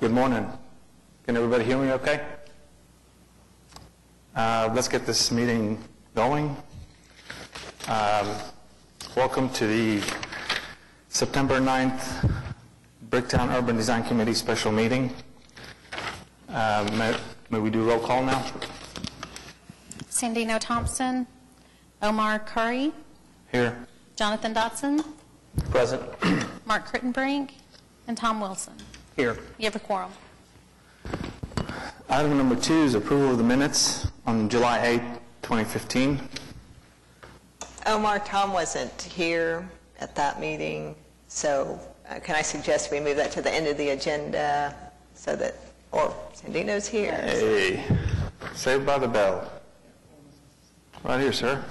Good morning. Can everybody hear me okay? Let's get this meeting going. Welcome to the September 9th Bricktown Urban Design Committee special meeting. May we do roll call now? Sandino Thompson, Omar Curry. Here. Jonathan Dotson. Present. Mark Crittenbrink, and Tom Wilson. Here. You have a quorum. Item number 2 is approval of the minutes on July 8th, 2015. Omar, Tom wasn't here at that meeting, so can I suggest we move that to the end of the agenda so that, or Sandino's here. Hey, saved by the bell. Right here, sir.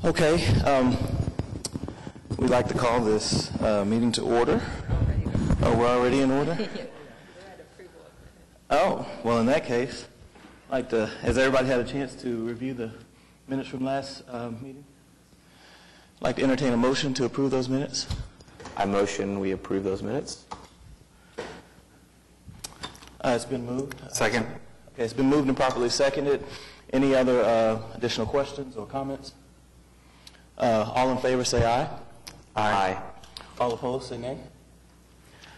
Okay, we'd like to call this meeting to order. Oh, we're already in order? Oh, well, in that case, I'd like to, has everybody had a chance to review the minutes from last meeting? I'd like to entertain a motion to approve those minutes. I motion we approve those minutes. It's been moved. Second. Okay, it's been moved and properly seconded. Any other additional questions or comments? All in favor say aye. Aye. All opposed say nay.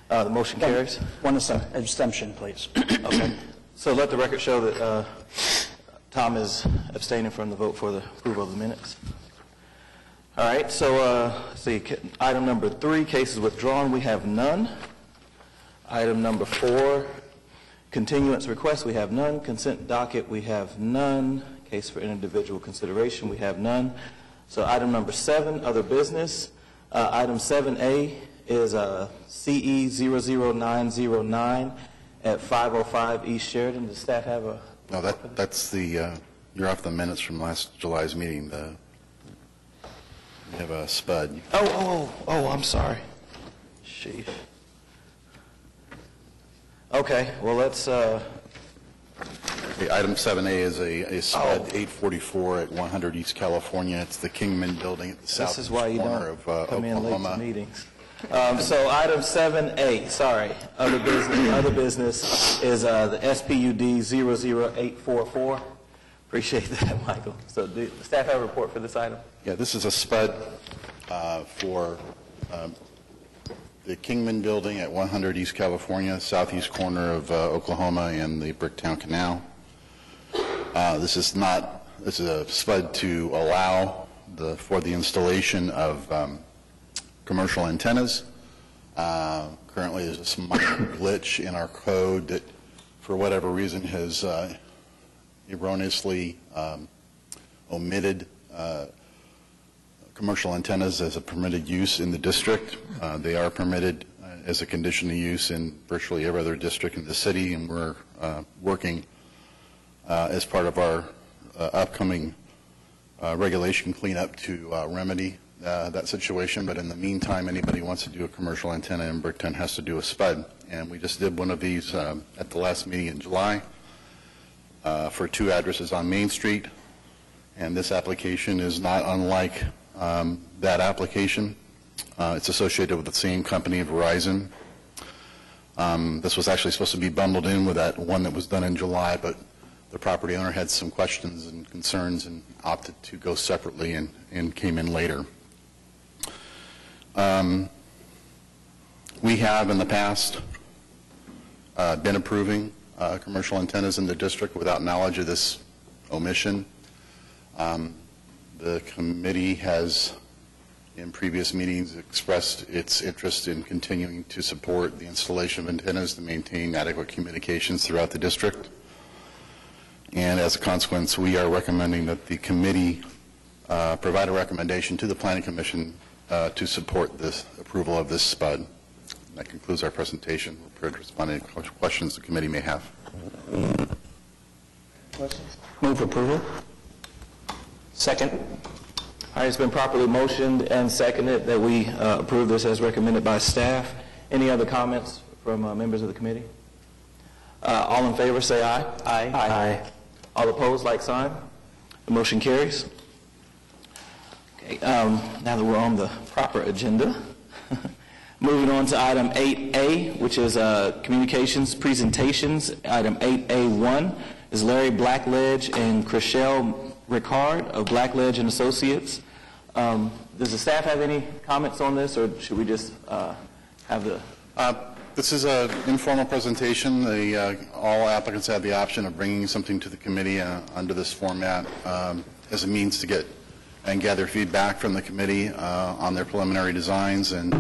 The motion carries. One abstention, please. Okay. So let the record show that Tom is abstaining from the vote for the approval of the minutes. All right, so let's see, item number 3, cases withdrawn, we have none. Item number 4, continuance request, we have none. Consent docket, we have none. Case for individual consideration, we have none. So item number 7, other business. Item 7A is CE 00909 at 505 East Sheridan. Does staff have a... No, that's the, you're off the minutes from last July's meeting. You have a SPUD. Oh, I'm sorry. Sheesh. Okay, well, let's... Item 7A is a SPUD 844 at 100 East California. It's the Kingman building at the southeast corner of Oklahoma. Come in late to meetings. So item 7A, sorry, other business is the SPUD 00844. Appreciate that, Michael. So do staff have a report for this item? Yeah, this is a SPUD for the Kingman building at 100 East California, southeast corner of Oklahoma and the Bricktown Canal. This is a SPUD to allow for the installation of commercial antennas. Currently there's a small glitch in our code that for whatever reason has erroneously omitted commercial antennas as a permitted use in the district. They are permitted as a condition of use in virtually every other district in the city, and we're working as part of our upcoming regulation cleanup to remedy that situation. But in the meantime, anybody who wants to do a commercial antenna in Bricktown has to do a SPUD. And we just did one of these at the last meeting in July for 2 addresses on Main Street. And this application is not unlike that application. It's associated with the same company, Verizon. This was actually supposed to be bundled in with that one that was done in July, but the property owner had some questions and concerns and opted to go separately and came in later. We have in the past been approving commercial antennas in the district without knowledge of this omission. The committee has in previous meetings expressed its interest in continuing to support the installation of antennas to maintain adequate communications throughout the district. And as a consequence, we are recommending that the committee provide a recommendation to the Planning Commission to support this approval of this SPUD. That concludes our presentation. We're prepared to respond to any questions the committee may have. questions? Move approval. Second? All right, it's been properly motioned and seconded that we approve this as recommended by staff. Any other comments from members of the committee? All in favor, say aye. Aye. Aye. All opposed, like sign. The motion carries. Okay, now that we're on the proper agenda, moving on to item 8A, which is communications presentations. Item 8A1 is Larry Blackledge and Chriselle Ricard of Blackledge and Associates. Does the staff have any comments on this, or should we just have the... This is an informal presentation. All applicants have the option of bringing something to the committee under this format as a means to get and gather feedback from the committee on their preliminary designs, and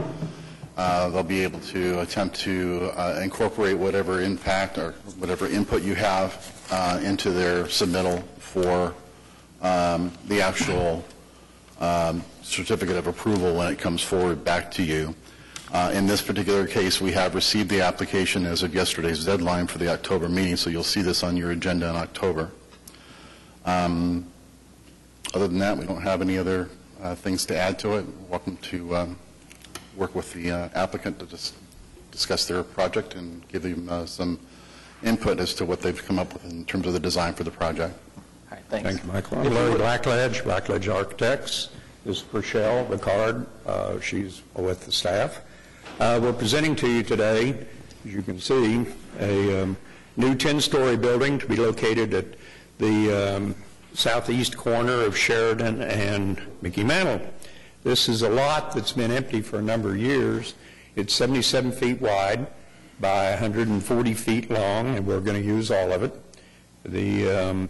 they'll be able to attempt to incorporate whatever impact or whatever input you have into their submittal for the actual certificate of approval when it comes forward back to you. In this particular case, we have received the application as of yesterday's deadline for the October meeting, so you'll see this on your agenda in October. Other than that, we don't have any other things to add to it. Welcome to work with the applicant to discuss their project and give them some input as to what they've come up with in terms of the design for the project. All right, thanks. Thank you, Michael. I'm Larry Blackledge, Blackledge Architects. This is Chriselle Ricard. She's with the staff. We're presenting to you today, as you can see, a new 10-story building to be located at the southeast corner of Sheridan and Mickey Mantle. This is a lot that's been empty for a number of years. It's 77 feet wide by 140 feet long, and we're going to use all of it. The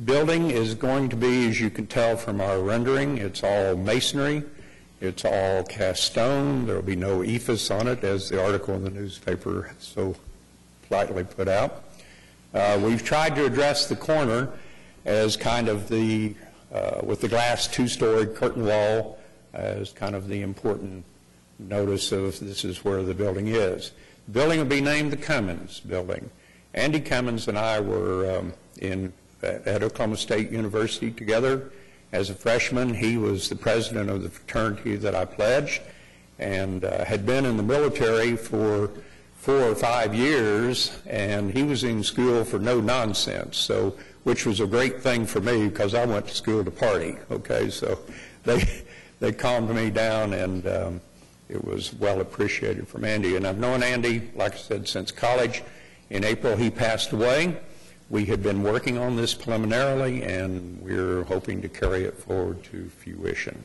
building is going to be, as you can tell from our rendering, it's all masonry. It's all cast stone. There will be no ephes on it, as the article in the newspaper so politely put out. We've tried to address the corner as kind of the, with the glass 2-story curtain wall as kind of the important notice of this is where the building is. The building will be named the Cummins Building. Andy Cummins and I were at Oklahoma State University together. As a freshman, he was the president of the fraternity that I pledged and had been in the military for 4 or 5 years, and he was in school for no nonsense, so which was a great thing for me because I went to school to party, okay? So they calmed me down, and it was well appreciated from Andy. And I've known Andy, like I said, since college. In April, he passed away. We had been working on this preliminarily, and we're hoping to carry it forward to fruition.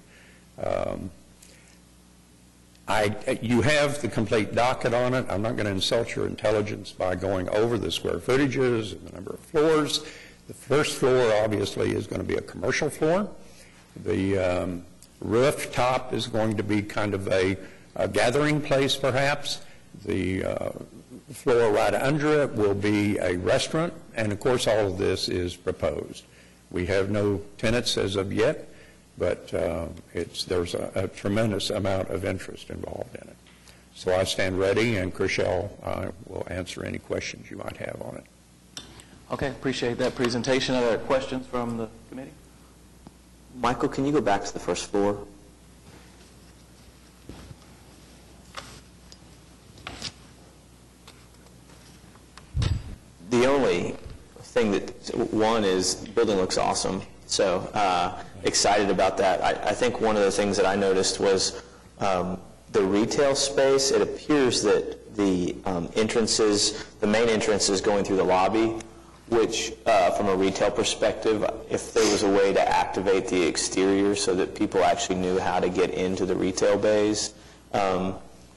You have the complete docket on it. I'm not going to insult your intelligence by going over the square footages and the number of floors. The first floor, obviously, is going to be a commercial floor. The rooftop is going to be kind of a gathering place, perhaps. The floor right under it will be a restaurant, and of course all of this is proposed. We have no tenants as of yet, but there's a tremendous amount of interest involved in it. So I stand ready, and Chriselle will answer any questions you might have on it. Okay, appreciate that presentation. Other questions from the committee? Michael, can you go back to the first floor? The only thing that, one is, the building looks awesome, so excited about that. I think one of the things that I noticed was the retail space. It appears that the entrances, the main entrance is going through the lobby, which from a retail perspective, if there was a way to activate the exterior so that people actually knew how to get into the retail bays,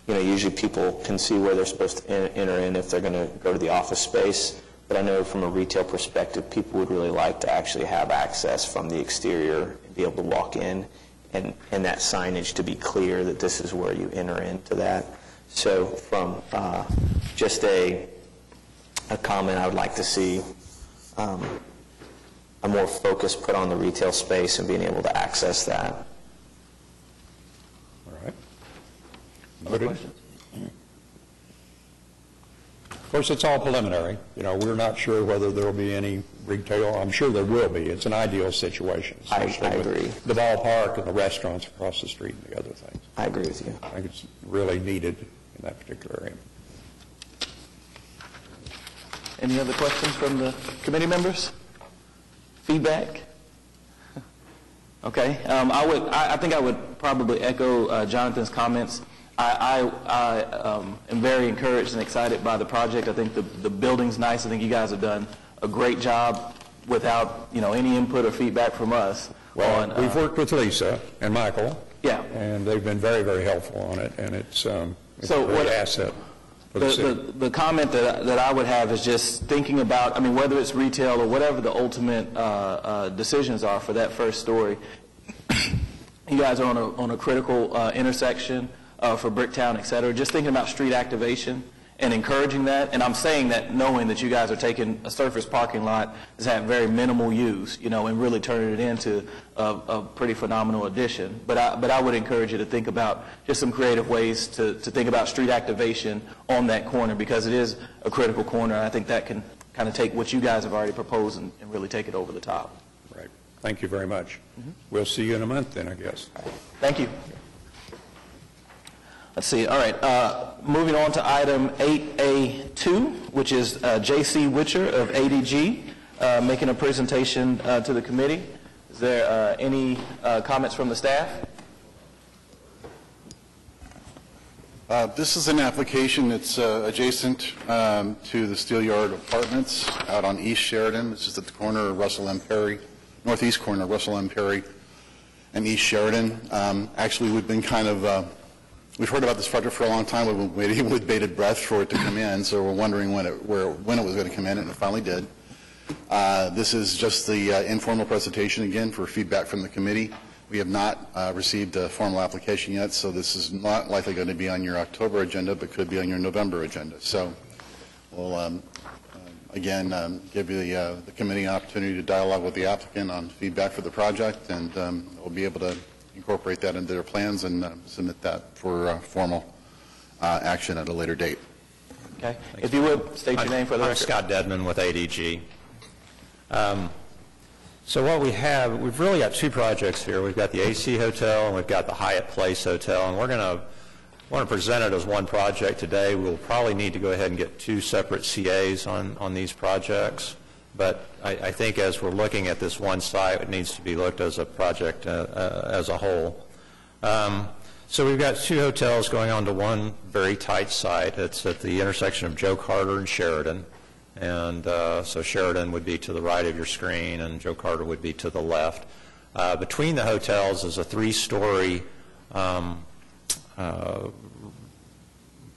usually people can see where they're supposed to enter in if they're going to go to the office space. But I know from a retail perspective, people would really like to actually have access from the exterior and be able to walk in, and that signage to be clear that this is where you enter into that. So from just a comment, I would like to see a more focus put on the retail space and being able to access that. All right. Other questions? Of course, it's all preliminary. You know, we're not sure whether there will be any retail. I'm sure there will be. It's an ideal situation. I especially with agree. the ballpark and the restaurants across the street and the other things. I agree with you. I think it's really needed in that particular area. Any other questions from the committee members? Feedback? Okay. I think I would probably echo Jonathan's comments. I am very encouraged and excited by the project. I think the building's nice. I think you guys have done a great job without, any input or feedback from us. Well, we've worked with Lisa and Michael. Yeah. And they've been very, very helpful on it, and it's a great asset for the city. The comment that I would have is just thinking about, whether it's retail or whatever the ultimate decisions are for that first story, you guys are on a critical intersection for Bricktown, et cetera. Just thinking about street activation and encouraging that, and I'm saying that knowing that you guys are taking a surface parking lot that's had very minimal use, and really turning it into a pretty phenomenal addition. But I would encourage you to think about just some creative ways to think about street activation on that corner, because it is a critical corner, and I think that can kind of take what you guys have already proposed and really take it over the top. Right. Thank you very much. We'll see you in a month then, I guess. Thank you. Let's see. All right. Moving on to item 8A2, which is J.C. Witcher of ADG making a presentation to the committee. Is there any comments from the staff? This is an application that's adjacent to the Steelyard Apartments out on East Sheridan. This is at the corner of Russell M. Perry, northeast corner of Russell M. Perry and East Sheridan. Actually, we've been we've heard about this project for a long time. We've been waiting with bated breath for it to come in, so we're wondering when it was going to come in, and it finally did. This is just the informal presentation, again, for feedback from the committee. We have not received a formal application yet, so this is not likely going to be on your October agenda, but could be on your November agenda. So we'll, again, give you the committee an opportunity to dialogue with the applicant on feedback for the project, and we'll be able to incorporate that into their plans and submit that for formal action at a later date. Okay. If you would, state your name for the record. I'm Scott Dedman with ADG. So what we have, we've really got two projects here. We've got the AC Hotel and we've got the Hyatt Place Hotel, and we're going to present it as one project today. We'll probably need to go ahead and get two separate CAs on these projects. But I think as we're looking at this one site, it needs to be looked as a project as a whole. So we've got two hotels going on to one very tight site. It's at the intersection of Joe Carter and Sheridan. And so Sheridan would be to the right of your screen and Joe Carter would be to the left. Between the hotels is a three-story,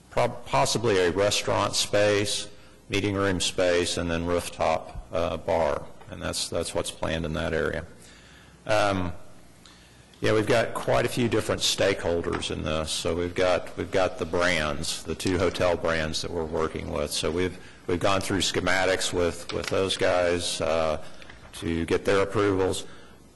possibly a restaurant space, meeting room space, and then rooftop bar, and that's what's planned in that area. We've got quite a few different stakeholders in this. So we've got the brands, the two hotel brands that we're working with. So we've gone through schematics with those guys to get their approvals.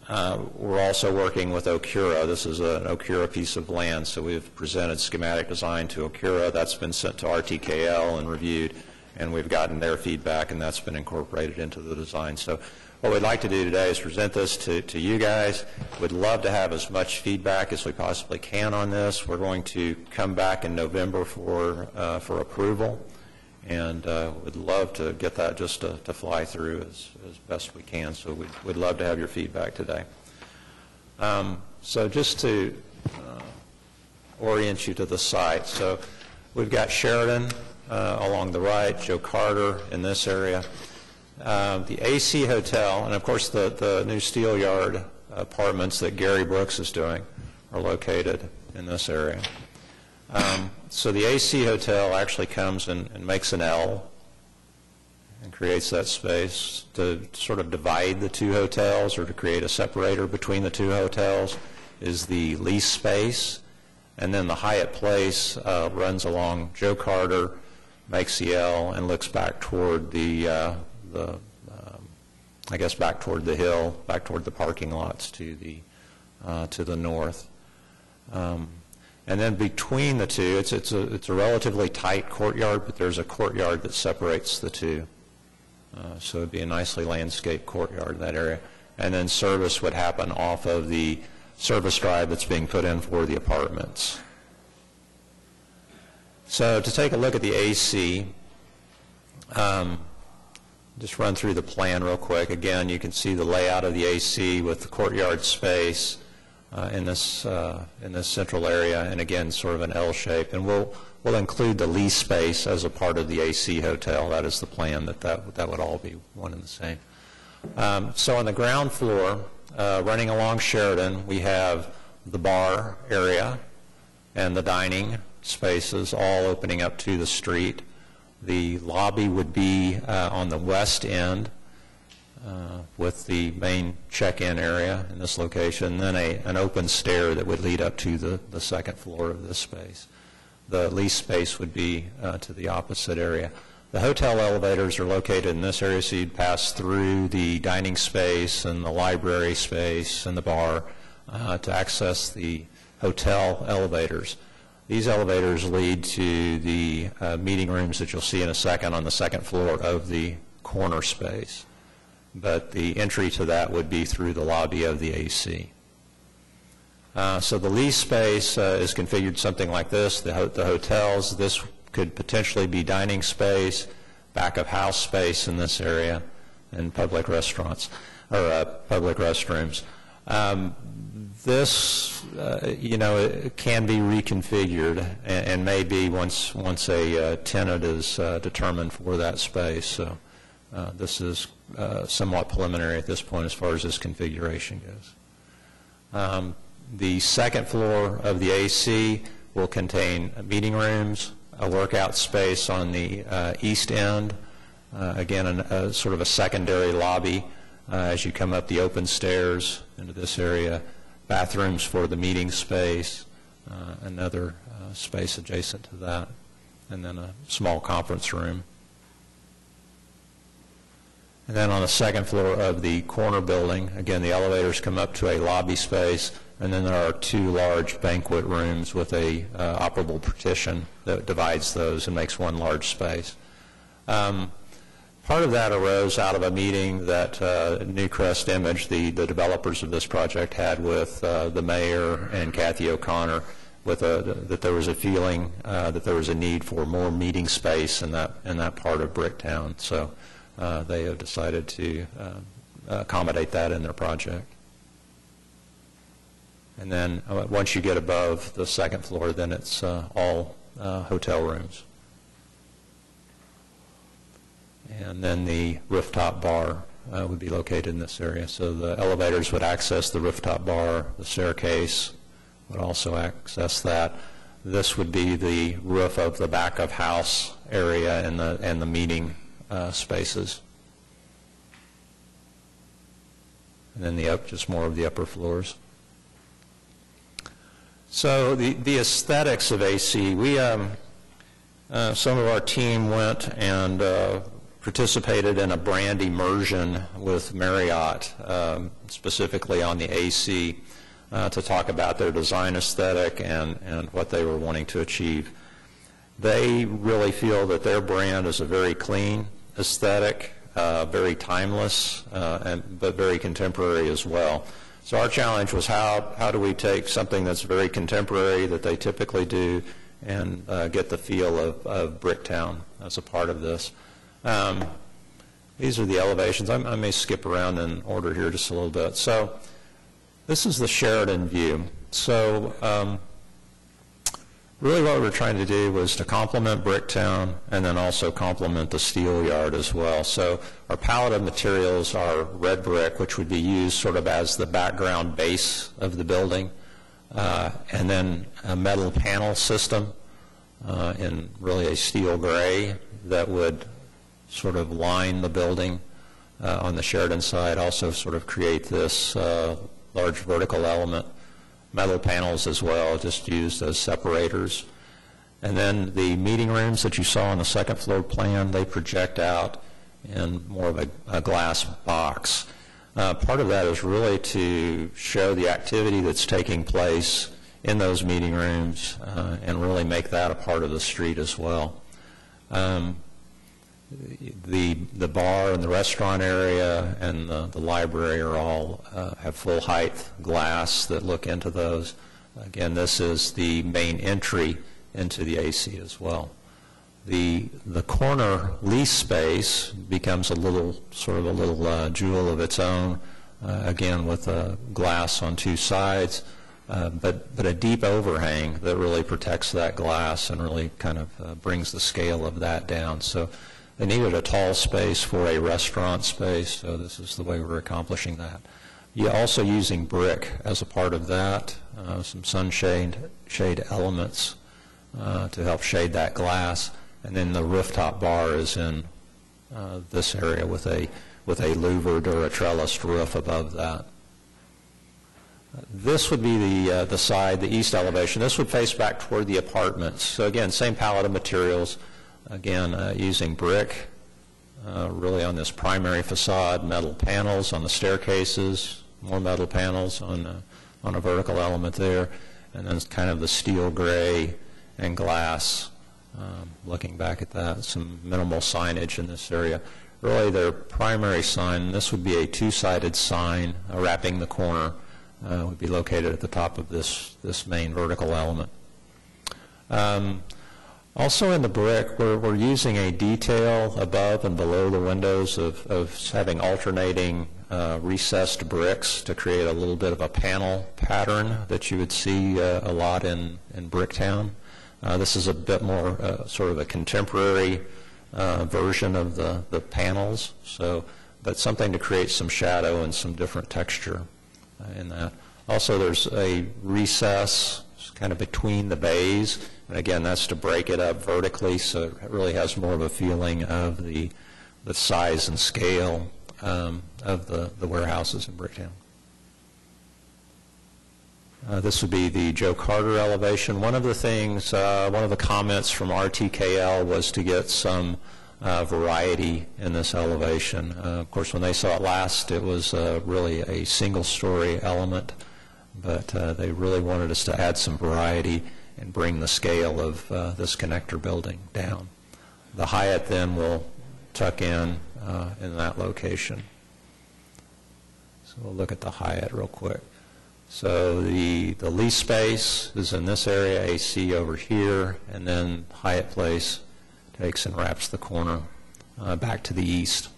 We're also working with Okura. This is an Okura piece of land, so we've presented schematic design to Okura. That's been sent to RTKL and reviewed, and we've gotten their feedback, and that's been incorporated into the design. So what we'd like to do today is present this to you guys. We'd love to have as much feedback as we possibly can on this. We're going to come back in November for approval, and we'd love to get that just to fly through as best we can. So we'd love to have your feedback today. So just to orient you to the site. So we've got Sheridan along the right, Joe Carter in this area. The AC Hotel, and of course the new Steelyard apartments that Gary Brooks is doing are located in this area. So the AC Hotel actually comes and makes an L and creates that space to sort of divide the two hotels, or to create a separator between the two hotels is the lease space. And then the Hyatt Place runs along Joe Carter, makes the L, and looks back toward I guess back toward the hill, back toward the parking lots to the north. And then between the two, it's a relatively tight courtyard, but there's a courtyard that separates the two. So it'd be a nicely landscaped courtyard in that area. And then service would happen off of the service drive that's being put in for the apartments. So to take a look at the AC, just run through the plan real quick. Again, you can see the layout of the AC with the courtyard space in this central area, and again, sort of an L shape. And we'll include the lease space as a part of the AC hotel. That is the plan, that would all be one and the same. So on the ground floor, running along Sheridan, we have the bar area and the dining spaces all opening up to the street. The lobby would be on the west end with the main check-in area in this location, and then an open stair that would lead up to the second floor of this space. The lease space would be to the opposite area. The hotel elevators are located in this area, so you'd pass through the dining space and the library space and the bar to access the hotel elevators. These elevators lead to the meeting rooms that you'll see in a second on the second floor of the corner space. But the entry to that would be through the lobby of the AC. So the lease space is configured something like this. The hotels, this could potentially be dining space, back of house space in this area, and public restaurants, or public restrooms. This, it can be reconfigured, and maybe once a tenant is determined for that space. So this is somewhat preliminary at this point as far as this configuration goes. The second floor of the AC will contain meeting rooms, a workout space on the east end, again, sort of a secondary lobby as you come up the open stairs into this area, bathrooms for the meeting space, another space adjacent to that, and then a small conference room. And then on the second floor of the corner building, again, the elevators come up to a lobby space, and then there are two large banquet rooms with a operable partition that divides those and makes one large space. Part of that arose out of a meeting that Newcrest Image, the developers of this project, had with the mayor and Kathy O'Connor, that there was a feeling that there was a need for more meeting space in that part of Bricktown. So they have decided to accommodate that in their project. And then once you get above the second floor, then it's all hotel rooms. And then the rooftop bar would be located in this area. So the elevators would access the rooftop bar. The staircase would also access that. This would be the roof of the back of house area and the meeting spaces. And then just more of the upper floors. So the aesthetics of AC, some of our team went and participated in a brand immersion with Marriott, specifically on the AC, to talk about their design aesthetic and what they were wanting to achieve. They really feel that their brand is a very clean aesthetic, very timeless, but very contemporary as well. So our challenge was how do we take something that's very contemporary that they typically do and get the feel of Bricktown as a part of this. These are the elevations. I may skip around in order here just a little bit. So this is the Sheridan view. So really what we were trying to do was to complement Bricktown and then also complement the steel yard as well. So our palette of materials are red brick, which would be used sort of as the background base of the building, and then a metal panel system in really a steel gray that would sort of line the building on the Sheridan side, also sort of create this large vertical element. Metal panels as well, just used as separators. And then the meeting rooms that you saw on the second floor plan, they project out in more of a glass box. Part of that is really to show the activity that's taking place in those meeting rooms and really make that a part of the street as well. The bar and the restaurant area and the library are all have full height glass that look into those. Again, this is the main entry into the AC as well. The corner lease space becomes a little jewel of its own, again with glass on two sides, but a deep overhang that really protects that glass and really kind of brings the scale of that down. So they needed a tall space for a restaurant space, so this is the way we're accomplishing that. You're also using brick as a part of that, some sunshade elements to help shade that glass, and then the rooftop bar is in this area with a louvered or a trellised roof above that. This would be the side, the east elevation. This would face back toward the apartments. So again, same palette of materials. Again, using brick, really on this primary facade, metal panels on the staircases, more metal panels on a vertical element there, and then kind of the steel gray and glass, looking back at that. Some minimal signage in this area. Really their primary sign, this would be a two-sided sign wrapping the corner, would be located at the top of this main vertical element. Also in the brick, we're using a detail above and below the windows of having alternating recessed bricks to create a little bit of a panel pattern that you would see a lot in Bricktown. This is a bit more sort of a contemporary version of the panels, but something to create some shadow and some different texture in that. Also there's a recess kind of between the bays. And again, that's to break it up vertically, so it really has more of a feeling of the size and scale of the warehouses in Bricktown. This would be the Joe Carter elevation. One of the things, one of the comments from RTKL was to get some variety in this elevation. Of course, when they saw it last, it was really a single-story element, but they really wanted us to add some variety and bring the scale of this connector building down. The Hyatt then will tuck in that location. So we'll look at the Hyatt real quick. So the lease space is in this area, AC over here, and then Hyatt Place takes and wraps the corner back to the east.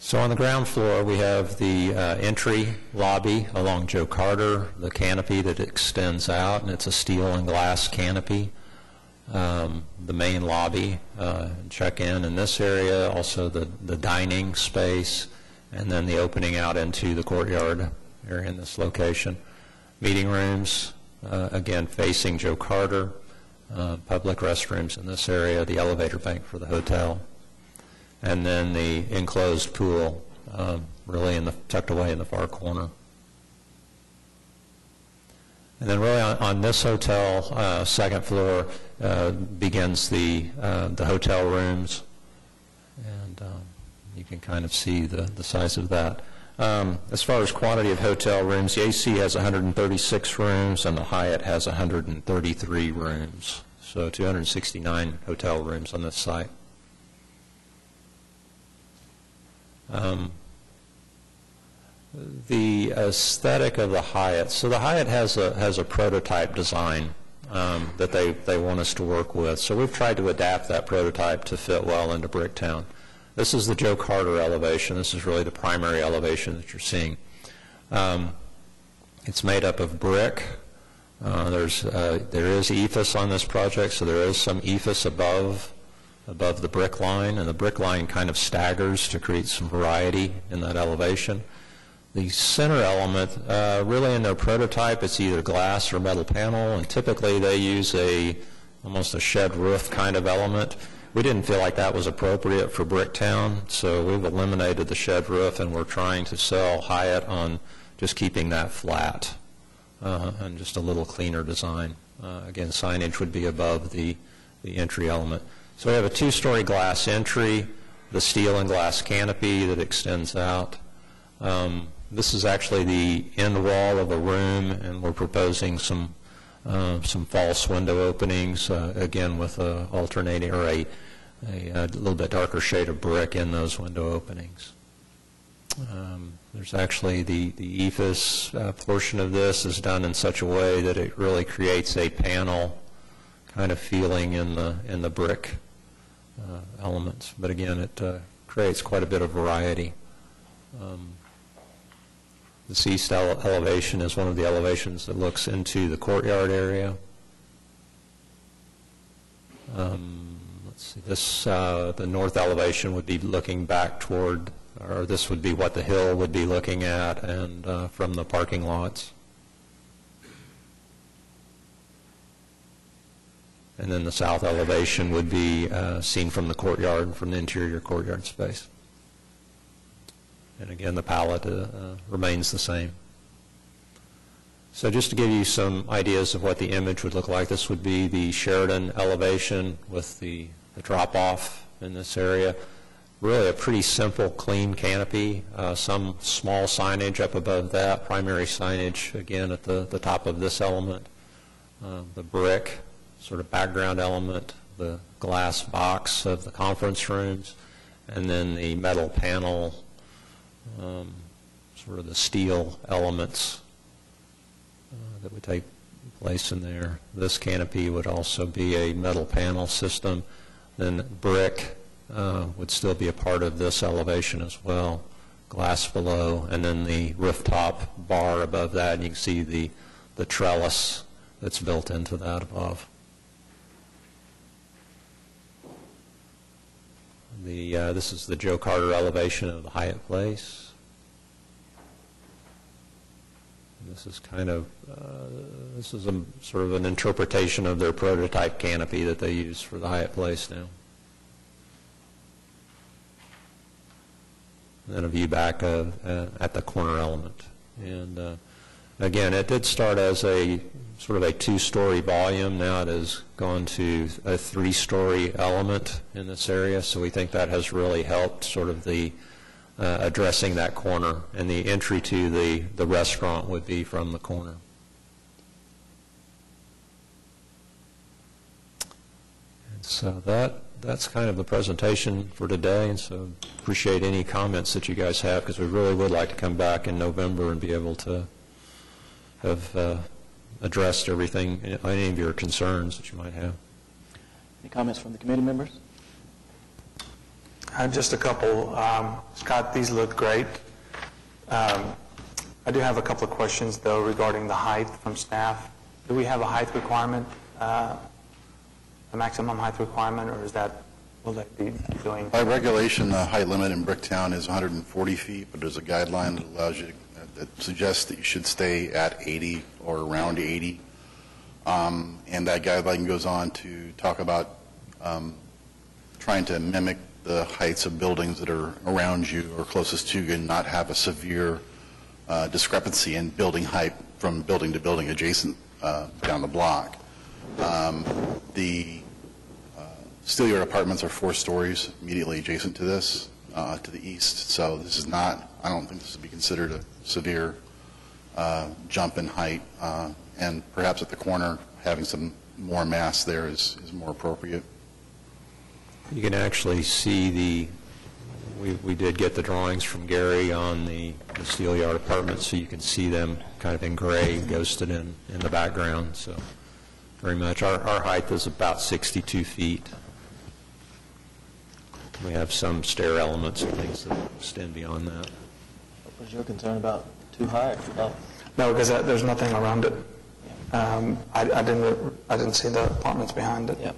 So on the ground floor, we have the entry lobby along Joe Carter, the canopy that extends out, and it's a steel and glass canopy. The main lobby, check-in in this area, also the dining space, and then the opening out into the courtyard area in this location. Meeting rooms, again, facing Joe Carter, public restrooms in this area, the elevator bank for the hotel, and then the enclosed pool, really tucked away in the far corner. And then really on this hotel, second floor, begins the hotel rooms, and you can kind of see the size of that. As far as quantity of hotel rooms, the AC has 136 rooms, and the Hyatt has 133 rooms. So 269 hotel rooms on this site. The aesthetic of the Hyatt. So the Hyatt has a prototype design that they want us to work with. So we've tried to adapt that prototype to fit well into Bricktown. This is the Joe Carter elevation. This is really the primary elevation that you're seeing. It's made up of brick. There is ephes on this project, so there is some ephes above the brick line, and the brick line kind of staggers to create some variety in that elevation. The center element, really in their prototype, it's either glass or metal panel, and typically they use almost a shed roof kind of element. We didn't feel like that was appropriate for Bricktown, so we've eliminated the shed roof, and we're trying to sell Hyatt on just keeping that flat and just a little cleaner design. Again, signage would be above the entry element. So we have a two-story glass entry, the steel and glass canopy that extends out. This is actually the end wall of a room, and we're proposing some false window openings, again with a alternating or a little bit darker shade of brick in those window openings. There's actually the ephes portion of this is done in such a way that it really creates a panel kind of feeling in the brick elements. But again, it creates quite a bit of variety. This east elevation is one of the elevations that looks into the courtyard area. Let's see, this, the north elevation would be looking back toward, or this would be what the hill would be looking at, and from the parking lots. And then the south elevation would be seen from the courtyard, from the interior courtyard space. And again, the palette remains the same. So just to give you some ideas of what the image would look like, this would be the Sheridan elevation with the drop-off in this area. Really a pretty simple, clean canopy. Some small signage up above that, primary signage, again, at the top of this element. The brick sort of background element, the glass box of the conference rooms, and then the metal panel, sort of the steel elements that would take place in there. This canopy would also be a metal panel system. Then brick would still be a part of this elevation as well, glass below, and then the rooftop bar above that, and you can see the trellis that's built into that above. This is the Joe Carter elevation of the Hyatt Place. And this is kind of, this is a sort of an interpretation of their prototype canopy that they use for the Hyatt Place now. And then a view back at the corner element. And again, it did start as a sort of a two-story volume. Now it has gone to a three-story element in this area, so we think that has really helped sort of the addressing that corner, and the entry to the restaurant would be from the corner. And so that's kind of the presentation for today, and so appreciate any comments that you guys have, because we really would like to come back in November and be able to have addressed everything, any of your concerns that you might have. Any comments from the committee members? Just a couple. Scott, these look great. I do have a couple of questions, though, regarding the height from staff. Do we have a height requirement, a maximum height requirement, or is that, will that be doing? By regulation, the height limit in Bricktown is 140 feet, but there's a guideline that allows you to, that suggests that you should stay at 80 or around 80. And that guideline goes on to talk about trying to mimic the heights of buildings that are around you or closest to you and not have a severe discrepancy in building height from building to building adjacent down the block. The Steelyard apartments are 4 stories immediately adjacent to this, to the east. So this is not, I don't think this would be considered a severe jump in height. And perhaps at the corner, having some more mass there is more appropriate. You can actually see we did get the drawings from Gary on the Steelyard apartments, so you can see them kind of in gray, ghosted in the background. So very much. Our height is about 62 feet. We have some stair elements and things that extend beyond that. Was your concern about too high or too low? No, because there's nothing around it. I didn't see the apartments behind it. Yeah.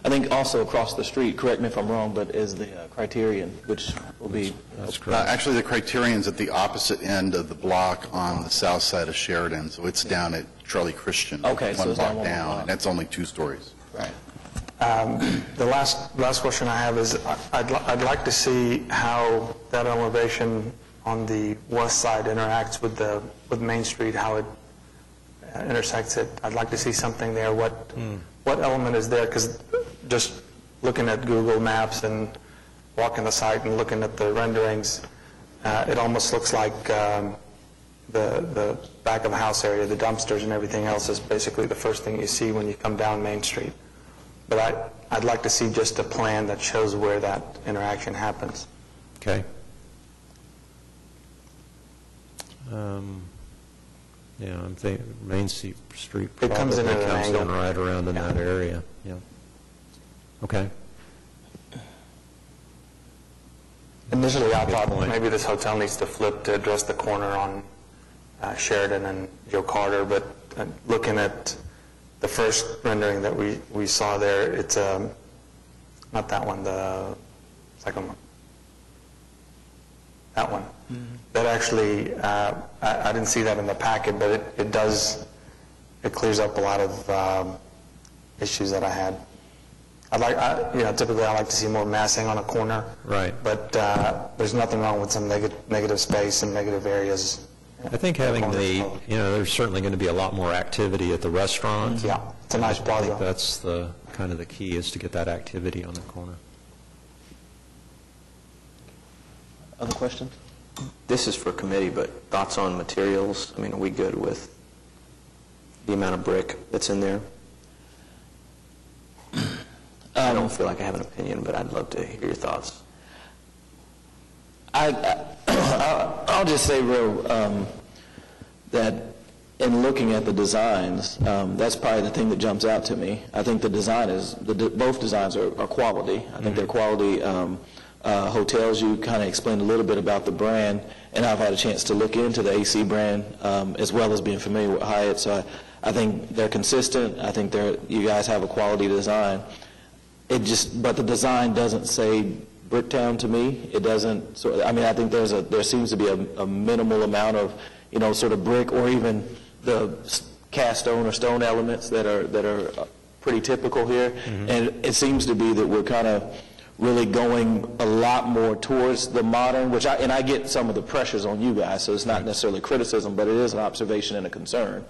I think also across the street, correct me if I'm wrong, but is the Criterion, which will be... That's correct. Actually, the Criterion's at the opposite end of the block on the south side of Sheridan, so it's down at Charlie Christian. Okay, so one it's block down one down, block. and that's only 2 stories. Right. The last question I have is I'd like to see how that elevation on the west side interacts with Main Street, how it intersects it. I'd like to see something there. What element is there? Because just looking at Google Maps and walking the site and looking at the renderings, it almost looks like the back of the house area, the dumpsters and everything else is basically the first thing you see when you come down Main Street. But I'd like to see just a plan that shows where that interaction happens. Okay. Yeah, I'm thinking Main Street It comes probably in at an comes angle. in right around in that area, yeah. Okay. Initially, I Good thought point. maybe this hotel needs to flip to address the corner on Sheridan and Joe Carter, but looking at the first rendering that we saw there, it's not that one, the second one. That one. That actually, I didn't see that in the packet, but it clears up a lot of issues that I had. Typically I like to see more massing on a corner. Right. But there's nothing wrong with some negative space and negative areas. I think having there's certainly going to be a lot more activity at the restaurant. Yeah, it's a nice I plaza. think that's the kind of the key, is to get that activity on the corner. Other questions? This is for committee, but thoughts on materials? I mean, are we good with the amount of brick that's in there? I don't feel like I have an opinion, but I'd love to hear your thoughts. I'll just say that in looking at the designs, that's probably the thing that jumps out to me. I think the design both designs are quality. I think they're quality hotels. You kind of explained a little bit about the brand, and I've had a chance to look into the AC brand as well as being familiar with Hyatt. So I think they're consistent. I think you guys have a quality design. But the design doesn't say Bricktown to me. It doesn't. So I mean, I think there seems to be a minimal amount of sort of brick or even the cast stone or stone elements that are pretty typical here. And it seems to be that we're kind of really going a lot more towards the modern, and I get some of the pressures on you guys, so it's not necessarily criticism, but it is an observation and a concern.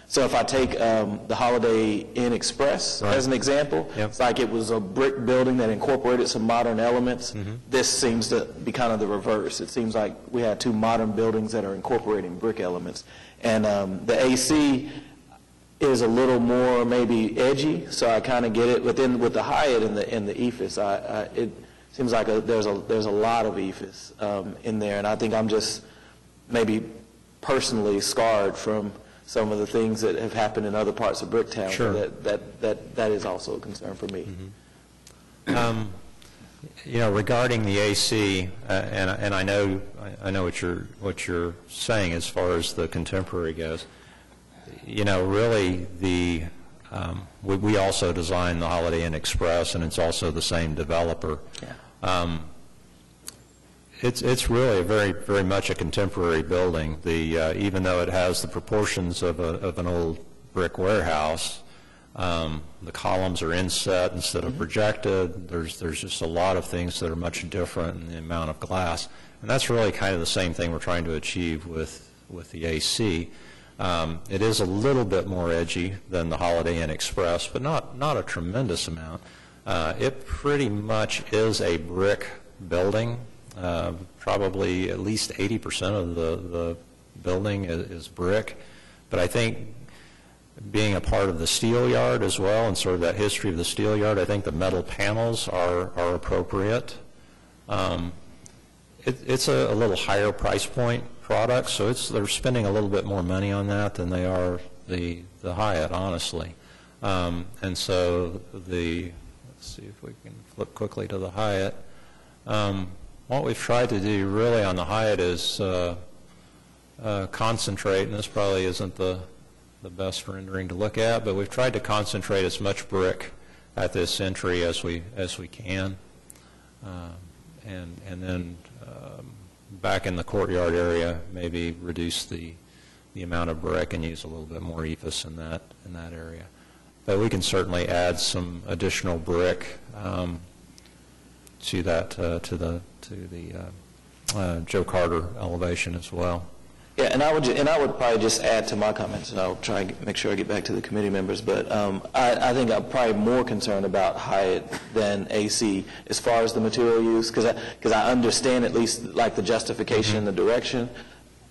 So if I take the Holiday Inn Express as an example, it's like it was a brick building that incorporated some modern elements. This seems to be kind of the reverse. It seems like we have two modern buildings that are incorporating brick elements. And the AC is a little more maybe edgy, so I kind of get it. But then with the Hyatt and the EFIS, it seems like there's a lot of EFIS in there, and I think I'm just maybe personally scarred from some of the things that have happened in other parts of Bricktown. Sure. So that is also a concern for me. Regarding the AC, and I know what you're saying as far as the contemporary goes. Really, we also designed the Holiday Inn Express, and it's also the same developer. It's really very, very much a contemporary building. Even though it has the proportions of an old brick warehouse, the columns are inset instead of projected. There's just a lot of things that are much different in the amount of glass, and that's really kind of the same thing we're trying to achieve with the AC. It is a little bit more edgy than the Holiday Inn Express, but not a tremendous amount. It pretty much is a brick building. Probably at least 80% of the building is brick. But I think being a part of the steel yard as well, and sort of that history of the steel yard, I think the metal panels are appropriate. It's a little higher price point product, so they're spending a little bit more money on that than they are the Hyatt, honestly. And so let's see if we can flip quickly to the Hyatt. What we've tried to do really on the Hyatt is concentrate, and this probably isn't the best rendering to look at, but we've tried to concentrate as much brick at this entry as we can, and then back in the courtyard area, maybe reduce the amount of brick and use a little bit more EFIS in that area. But we can certainly add some additional brick to the Joe Carter elevation as well. Yeah, and I would probably just add to my comments, and I'll try and make sure I get back to the committee members, but I think I'm probably more concerned about Hyatt than AC as far as the material use, because I understand at least like the justification and the direction,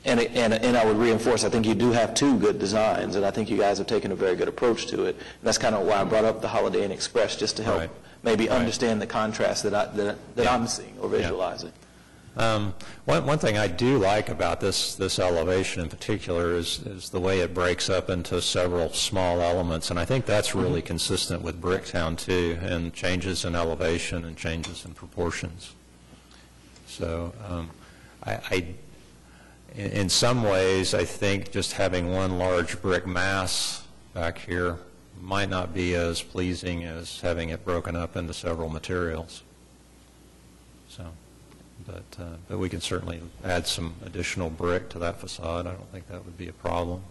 And I would reinforce, I think you do have two good designs, and I think you guys have taken a very good approach to it. And that's kind of why I brought up the Holiday Inn Express, just to help maybe understand the contrast that I'm seeing or visualizing. One thing I do like about this elevation in particular is the way it breaks up into several small elements, and I think that's really consistent with Bricktown too, and changes in elevation and changes in proportions. So in some ways, I think just having one large brick mass back here might not be as pleasing as having it broken up into several materials. So, but we can certainly add some additional brick to that facade. I don't think that would be a problem.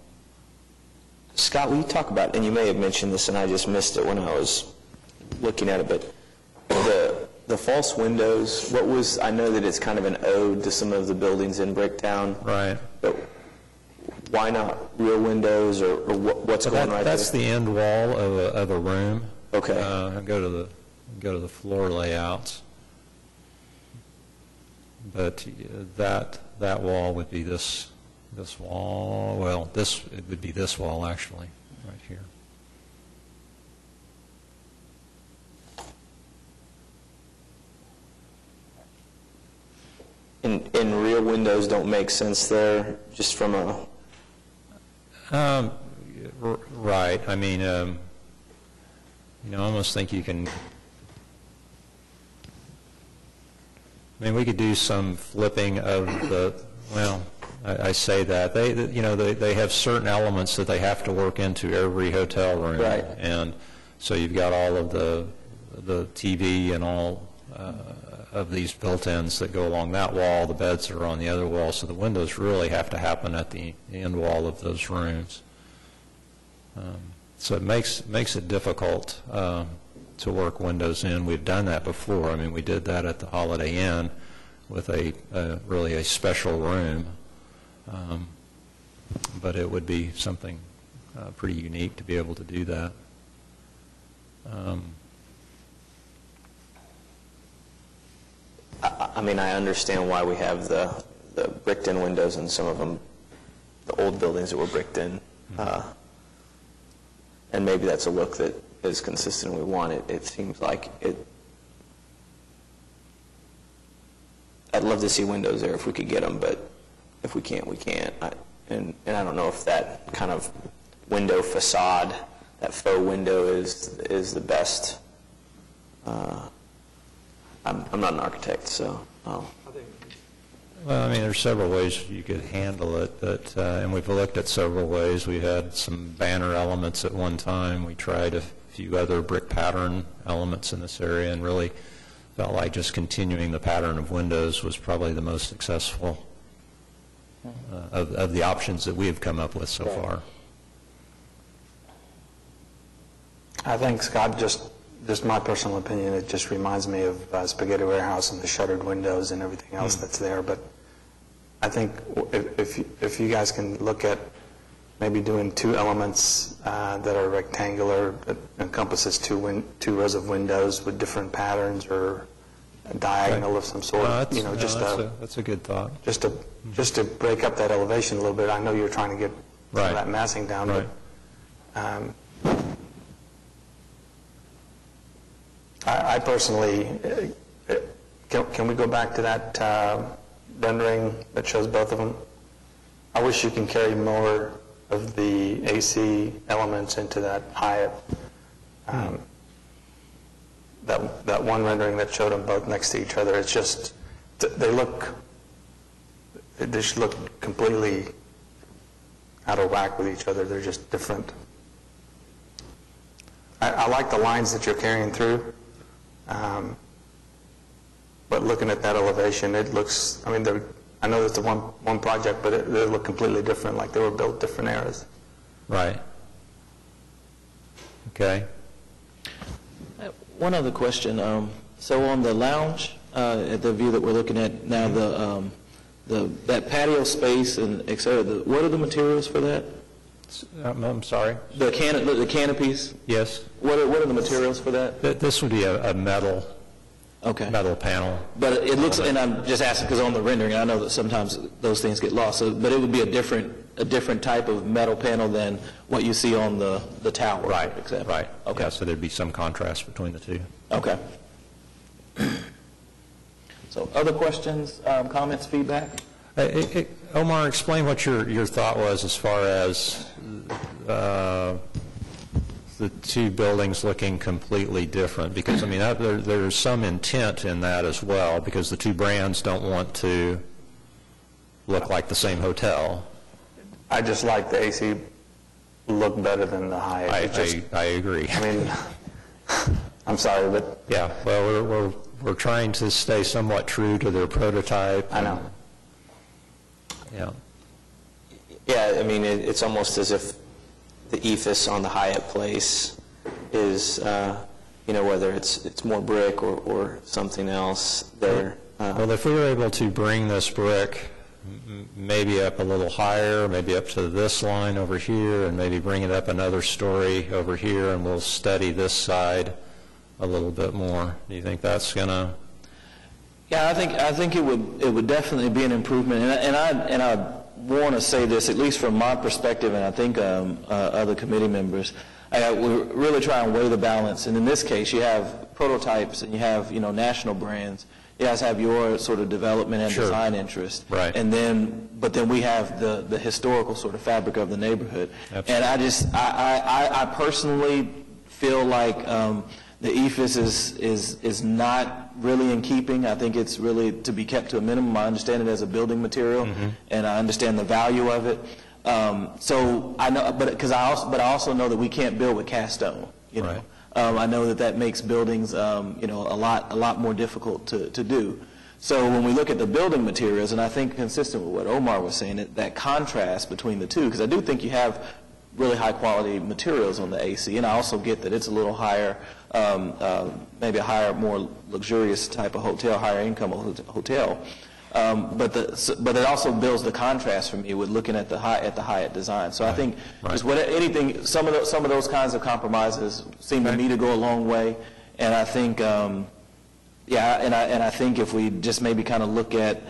Scott, will you talk about, and you may have mentioned this and I just missed it when I was looking at it, but the false windows, I know that it's kind of an ode to some of the buildings in Bricktown. Right. But why not real windows, or what's going right there? That's the end wall of a room. Okay. Go to the floor layouts. But that wall would be this wall. Well, it would be this wall actually, right here. And rear windows don't make sense there, just from a... Right. I mean, I almost think you can... I mean, we could do some flipping of the... Well, I say that. They have certain elements that they have to work into every hotel room. Right. And so you've got all of the TV and all... of these built-ins that go along that wall. The beds are on the other wall, so the windows really have to happen at the end wall of those rooms. So it makes it difficult to work windows in. We've done that before. I mean, we did that at the Holiday Inn with really a special room, but it would be something pretty unique to be able to do that. I mean, I understand why we have the bricked-in windows in some of them, the old buildings that were bricked in, and maybe that's a look that is consistent. We want it. It seems like it. I'd love to see windows there if we could get them, but if we can't, we can't. And I don't know if that kind of window facade, that faux window, is the best. I'm not an architect, so. Well, I mean, there's several ways you could handle it, but, and we've looked at several ways. We had some banner elements at one time. We tried a few other brick pattern elements in this area and really felt like just continuing the pattern of windows was probably the most successful of the options that we have come up with so far. I think, Scott, just my personal opinion, it just reminds me of Spaghetti Warehouse and the shuttered windows and everything else that's there. But I think if you guys can look at maybe doing two elements that are rectangular, that encompasses two rows of windows with different patterns or a diagonal of some sort. That's a good thought. Just to break up that elevation a little bit. I know you're trying to get some of that massing down, but I personally, can we go back to that rendering that shows both of them? I wish you can carry more of the AC elements into that Hyatt. That one rendering that showed them both next to each other, it's just, they just look completely out of whack with each other. They're just different. I like the lines that you're carrying through. But looking at that elevation, it looks, I mean, I know it's one project, but they look completely different, like they were built different eras. Right. Okay. One other question. So on the lounge, at the view that we're looking at now, that patio space and et cetera, what are the materials for that? I'm sorry? The canopies? Yes. What are the materials for that? This would be a metal Okay. metal panel. But it looks, and I'm just asking because on the rendering, I know that sometimes those things get lost, but it would be a different type of metal panel than what you see on the tower, Right, for example. right. Okay. Yeah, so there'd be some contrast between the two. Okay. So other questions, comments, feedback? Omar, explain what your thought was as far as the two buildings looking completely different, because, I mean, there's some intent in that as well, because the two brands don't want to look like the same hotel. I just like the AC look better than the Hyatt. I agree. I mean, I'm sorry, but Yeah, well, we're trying to stay somewhat true to their prototype. I know. Yeah. Yeah, I mean, it's almost as if the ethos on the Hyatt Place is, whether it's more brick or something else there. Well, if we were able to bring this brick maybe up a little higher, maybe up to this line over here, and maybe bring it up another story over here, and we'll study this side a little bit more. Do you think that's going to? Yeah, I think it would definitely be an improvement, and I want to say this, at least from my perspective, and I think other committee members, we're really trying to weigh the balance. And in this case, you have prototypes and you have national brands. You guys have your sort of development and design interest, right? But then we have the historical sort of fabric of the neighborhood. Absolutely. And I personally feel like the ethos is not really in keeping. I think it's really to be kept to a minimum. I understand it as a building material, and I understand the value of it. So I know, but I also know that we can't build with cast stone. Right. I know that makes buildings, a lot more difficult to do. So when we look at the building materials, and I think consistent with what Omar was saying, that contrast between the two, because I do think you have really high quality materials on the AC, and I also get that it's a little higher, maybe a higher, more luxurious type of hotel, higher income hotel. But it also builds the contrast for me with looking at the Hyatt design. So I think just some of those kinds of compromises seem to me to go a long way, and I think I think if we just maybe kind of look at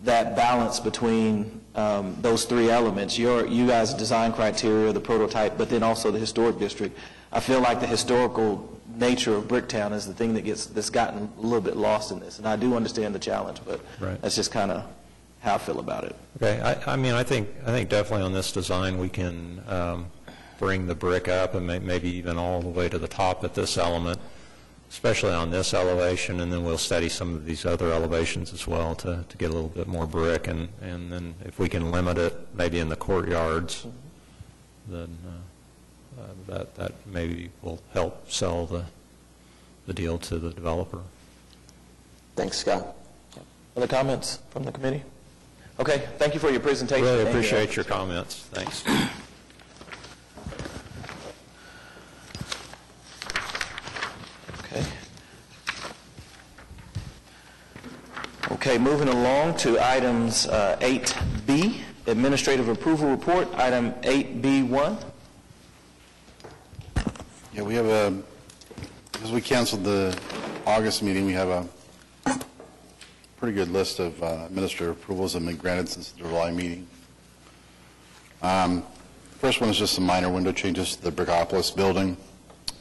that balance between those three elements, you guys' design criteria, the prototype, but then also the historic district. I feel like the historical nature of Bricktown is the thing that's gotten a little bit lost in this, and I do understand the challenge, but that's just kind of how I feel about it. Okay, I think definitely on this design we can bring the brick up and maybe even all the way to the top at this element, especially on this elevation, and then we'll study some of these other elevations as well to get a little bit more brick, and then if we can limit it maybe in the courtyards, then that maybe will help sell the deal to the developer. Thanks, Scott. Other comments from the committee? Okay, thank you for your presentation. Really appreciate your comments. Thanks. Okay, moving along to items 8B, Administrative Approval Report, item 8B1. Yeah, we have because we canceled the August meeting, we have a pretty good list of administrative approvals that have been granted since the July meeting. First one is just some minor window changes to the Brickopolis building.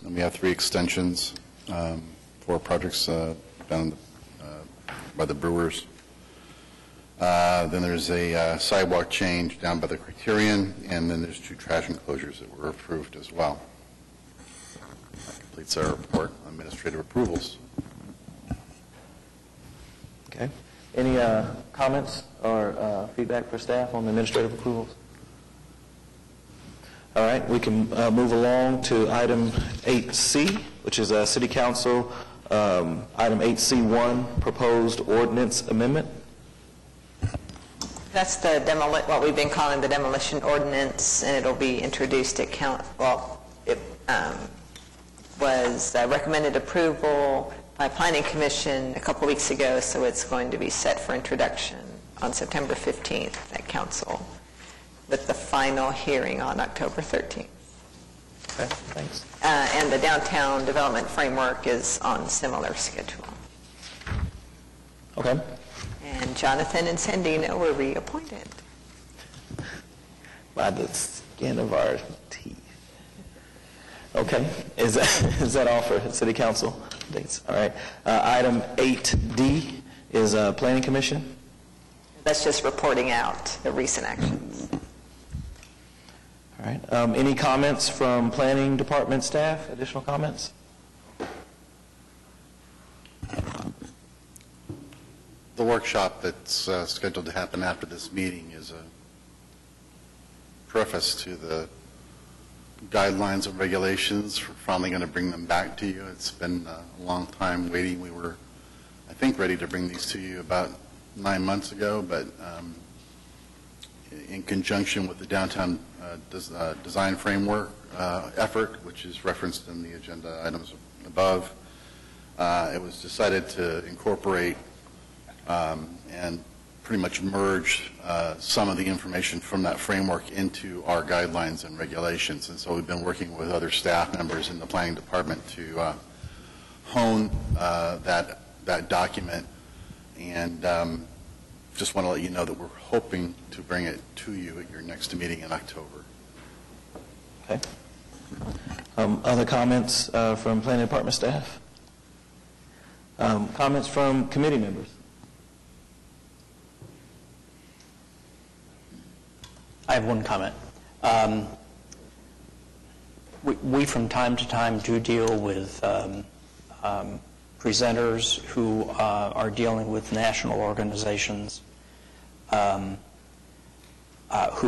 And we have 3 extensions for projects down by the Brewers. Then there's a sidewalk change down by the Criterion, and then there's 2 trash enclosures that were approved as well. That completes our report on administrative approvals. Okay. Any comments or feedback for staff on the administrative approvals? All right, we can move along to item 8C, which is a City Council item 8C1, proposed ordinance amendment. That's the what we've been calling the demolition ordinance, and it'll be introduced at it was recommended approval by Planning Commission a couple weeks ago, so it's going to be set for introduction on September 15th at Council, with the final hearing on October 13th. Okay, thanks. And the downtown development framework is on similar schedule. Okay. And Jonathan and Sandino were reappointed. By the skin of our teeth. Okay, is that all for City Council dates? All right. Item 8D is Planning Commission. That's just reporting out the recent actions. All right. Any comments from Planning Department staff? Additional comments? The workshop that's scheduled to happen after this meeting is a preface to the guidelines and regulations. We're finally going to bring them back to you. It's been a long time waiting. We were, I think, ready to bring these to you about 9 months ago, but in conjunction with the downtown design framework effort, which is referenced in the agenda items above, it was decided to incorporate and pretty much merge some of the information from that framework into our guidelines and regulations. And so we've been working with other staff members in the planning department to hone that document. And just want to let you know that we're hoping to bring it to you at your next meeting in October. Okay. Other comments from Planning Department staff? Comments from committee members? I have one comment. We from time to time do deal with presenters who are dealing with national organizations who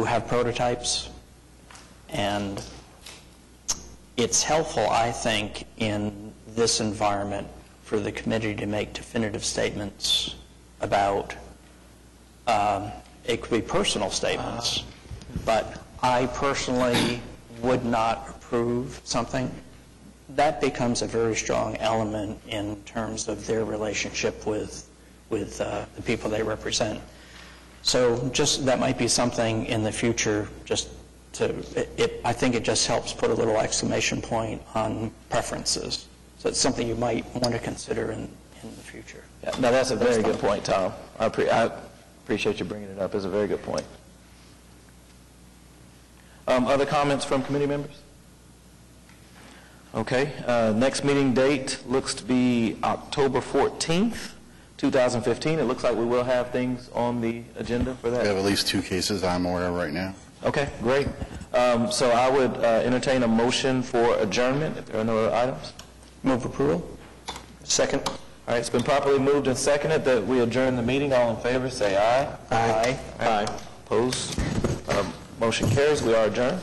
have prototypes, and it's helpful, I think, in this environment for the committee to make definitive statements about, it could be personal statements, but I personally would not approve something. That becomes a very strong element in terms of their relationship with the people they represent. So just that might be something in the future, just to, I think it just helps put a little exclamation point on preferences. So it's something you might want to consider in the future. Yeah, no, that's a very good point, Tom. I appreciate you bringing it up. It's a very good point. Other comments from committee members? Okay. Next meeting date looks to be October 14th, 2015. It looks like we will have things on the agenda for that. We have at least 2 cases I'm aware of right now. Okay, great. So I would entertain a motion for adjournment if there are no other items. Move approval. Second. All right, it's been properly moved and seconded that we adjourn the meeting. All in favor, say aye. Aye. Aye. Opposed? Motion carries. We are adjourned.